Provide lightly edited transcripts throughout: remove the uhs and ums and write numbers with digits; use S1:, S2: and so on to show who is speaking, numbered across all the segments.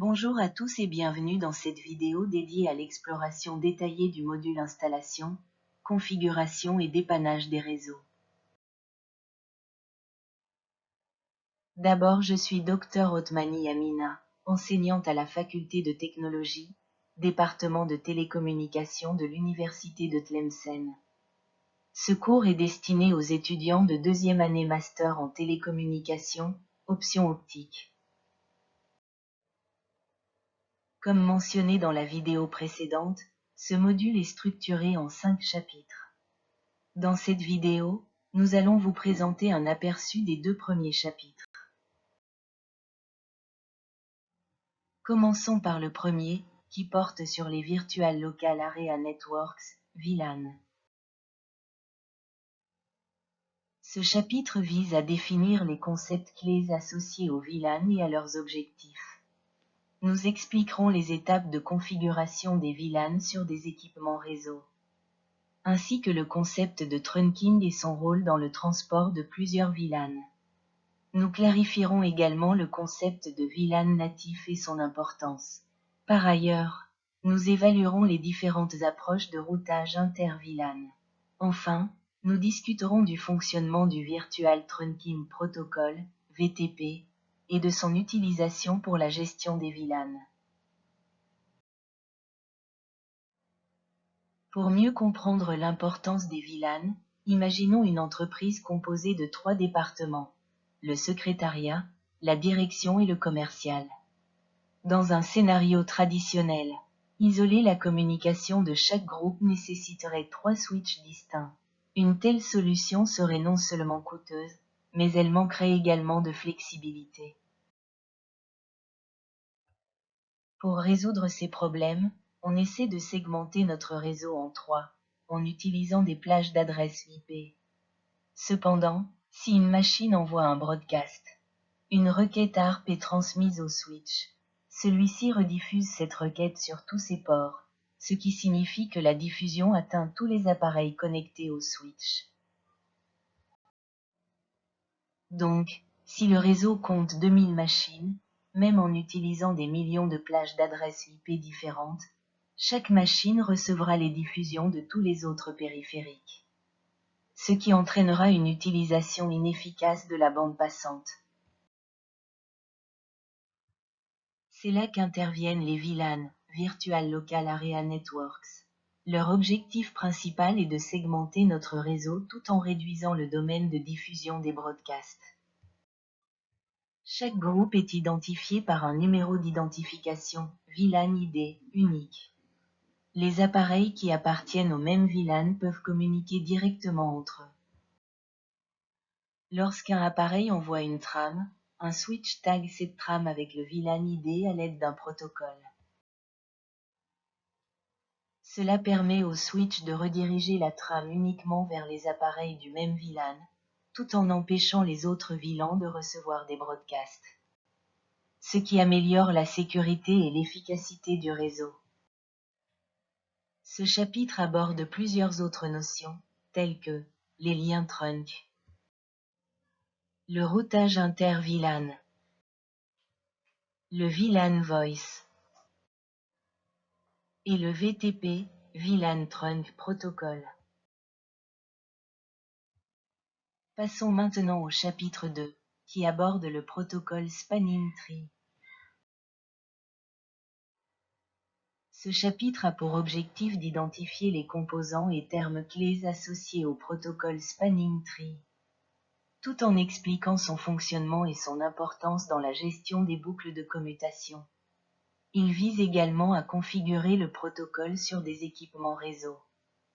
S1: Bonjour à tous et bienvenue dans cette vidéo dédiée à l'exploration détaillée du module installation, configuration et dépannage des réseaux. D'abord, je suis Dr Othmani Amina, enseignante à la faculté de technologie, département de télécommunications de l'université de Tlemcen. Ce cours est destiné aux étudiants de deuxième année master en télécommunications, option optique. Comme mentionné dans la vidéo précédente, ce module est structuré en 5 chapitres. Dans cette vidéo, nous allons vous présenter un aperçu des 2 premiers chapitres. Commençons par le premier, qui porte sur les Virtual Local Area Networks, VLAN. Ce chapitre vise à définir les concepts clés associés aux VLAN et à leurs objectifs. Nous expliquerons les étapes de configuration des VLAN sur des équipements réseau, ainsi que le concept de trunking et son rôle dans le transport de plusieurs VLAN. Nous clarifierons également le concept de VLAN natif et son importance. Par ailleurs, nous évaluerons les différentes approches de routage inter-VLAN. Enfin, nous discuterons du fonctionnement du Virtual Trunking Protocol, VTP, et de son utilisation pour la gestion des VLAN. Pour mieux comprendre l'importance des VLAN, imaginons une entreprise composée de 3 départements: le secrétariat, la direction et le commercial. Dans un scénario traditionnel, isoler la communication de chaque groupe nécessiterait 3 switches distincts. Une telle solution serait non seulement coûteuse, mais elle manquerait également de flexibilité. Pour résoudre ces problèmes, on essaie de segmenter notre réseau en 3, en utilisant des plages d'adresses IP. Cependant, si une machine envoie un broadcast, une requête ARP est transmise au switch. Celui-ci rediffuse cette requête sur tous ses ports, ce qui signifie que la diffusion atteint tous les appareils connectés au switch. Donc, si le réseau compte 2000 machines, même en utilisant des millions de plages d'adresses IP différentes, chaque machine recevra les diffusions de tous les autres périphériques, ce qui entraînera une utilisation inefficace de la bande passante. C'est là qu'interviennent les VLAN, Virtual Local Area Networks. Leur objectif principal est de segmenter notre réseau tout en réduisant le domaine de diffusion des broadcasts. Chaque groupe est identifié par un numéro d'identification, VLAN ID, unique. Les appareils qui appartiennent au même VLAN peuvent communiquer directement entre eux. Lorsqu'un appareil envoie une trame, un switch tag cette trame avec le VLAN ID à l'aide d'un protocole. Cela permet au switch de rediriger la trame uniquement vers les appareils du même VLAN, tout en empêchant les autres VLAN de recevoir des broadcasts, ce qui améliore la sécurité et l'efficacité du réseau. Ce chapitre aborde plusieurs autres notions, telles que les liens trunk, le routage inter-VLAN, le VLAN Voice et le VTP, VLAN Trunk Protocol. Passons maintenant au chapitre 2, qui aborde le protocole Spanning Tree. Ce chapitre a pour objectif d'identifier les composants et termes clés associés au protocole Spanning Tree, tout en expliquant son fonctionnement et son importance dans la gestion des boucles de commutation. Il vise également à configurer le protocole sur des équipements réseau,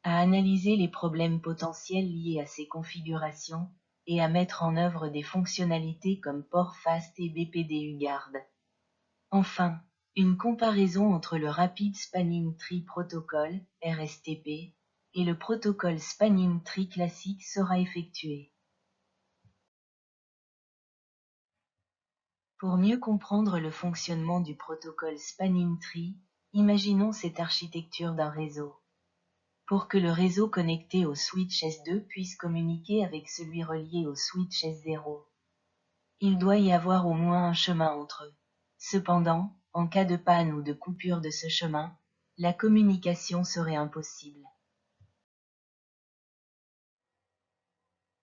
S1: à analyser les problèmes potentiels liés à ces configurations, et à mettre en œuvre des fonctionnalités comme port fast et BPDU garde. Enfin, une comparaison entre le Rapid Spanning Tree Protocol, RSTP, et le protocole Spanning Tree classique sera effectuée. Pour mieux comprendre le fonctionnement du protocole Spanning Tree, imaginons cette architecture d'un réseau. Pour que le réseau connecté au switch S2 puisse communiquer avec celui relié au switch S0, il doit y avoir au moins un chemin entre eux. Cependant, en cas de panne ou de coupure de ce chemin, la communication serait impossible.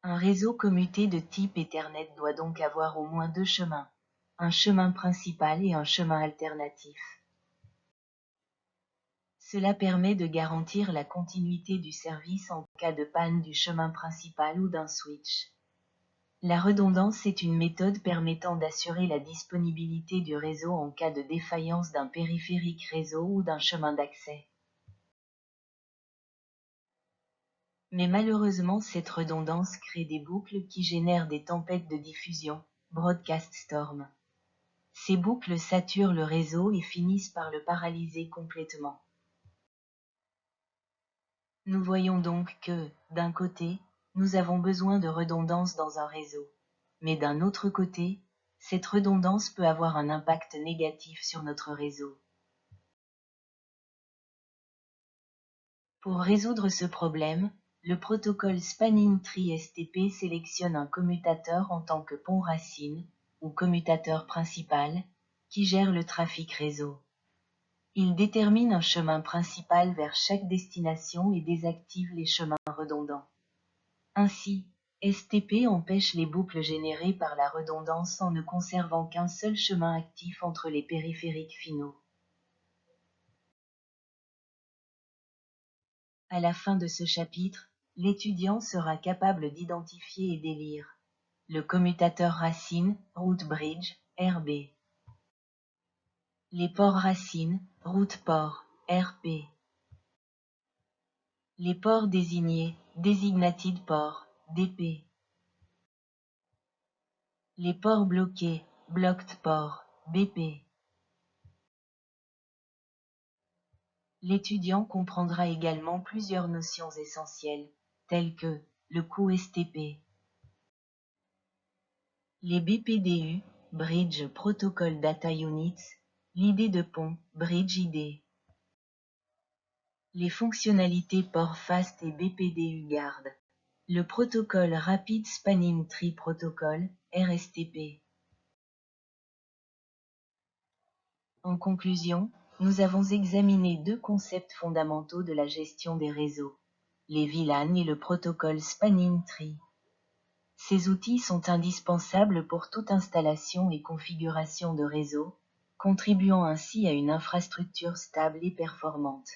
S1: Un réseau commuté de type Ethernet doit donc avoir au moins deux chemins, un chemin principal et un chemin alternatif. Cela permet de garantir la continuité du service en cas de panne du chemin principal ou d'un switch. La redondance est une méthode permettant d'assurer la disponibilité du réseau en cas de défaillance d'un périphérique réseau ou d'un chemin d'accès. Mais malheureusement, cette redondance crée des boucles qui génèrent des tempêtes de diffusion, broadcast storm. Ces boucles saturent le réseau et finissent par le paralyser complètement. Nous voyons donc que, d'un côté, nous avons besoin de redondance dans un réseau, mais d'un autre côté, cette redondance peut avoir un impact négatif sur notre réseau. Pour résoudre ce problème, le protocole Spanning Tree STP sélectionne un commutateur en tant que pont racine, ou commutateur principal, qui gère le trafic réseau. Il détermine un chemin principal vers chaque destination et désactive les chemins redondants. Ainsi, STP empêche les boucles générées par la redondance en ne conservant qu'un seul chemin actif entre les périphériques finaux. À la fin de ce chapitre, l'étudiant sera capable d'identifier et d'élire le commutateur racine, route bridge, RB. Les ports racines, route port, RP. Les ports désignés, designated port, DP. Les ports bloqués, blocked port, BP. L'étudiant comprendra également plusieurs notions essentielles, telles que le coût STP, les BPDU, Bridge Protocol Data Units, l'idée de pont, Bridge ID, les fonctionnalités port fast et BPDU Guard, le protocole Rapid Spanning Tree Protocol, RSTP. En conclusion, nous avons examiné deux concepts fondamentaux de la gestion des réseaux, les VLAN et le protocole Spanning Tree. Ces outils sont indispensables pour toute installation et configuration de réseau, contribuant ainsi à une infrastructure stable et performante.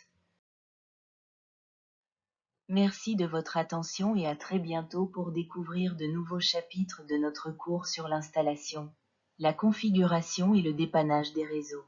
S1: Merci de votre attention et à très bientôt pour découvrir de nouveaux chapitres de notre cours sur l'installation, la configuration et le dépannage des réseaux.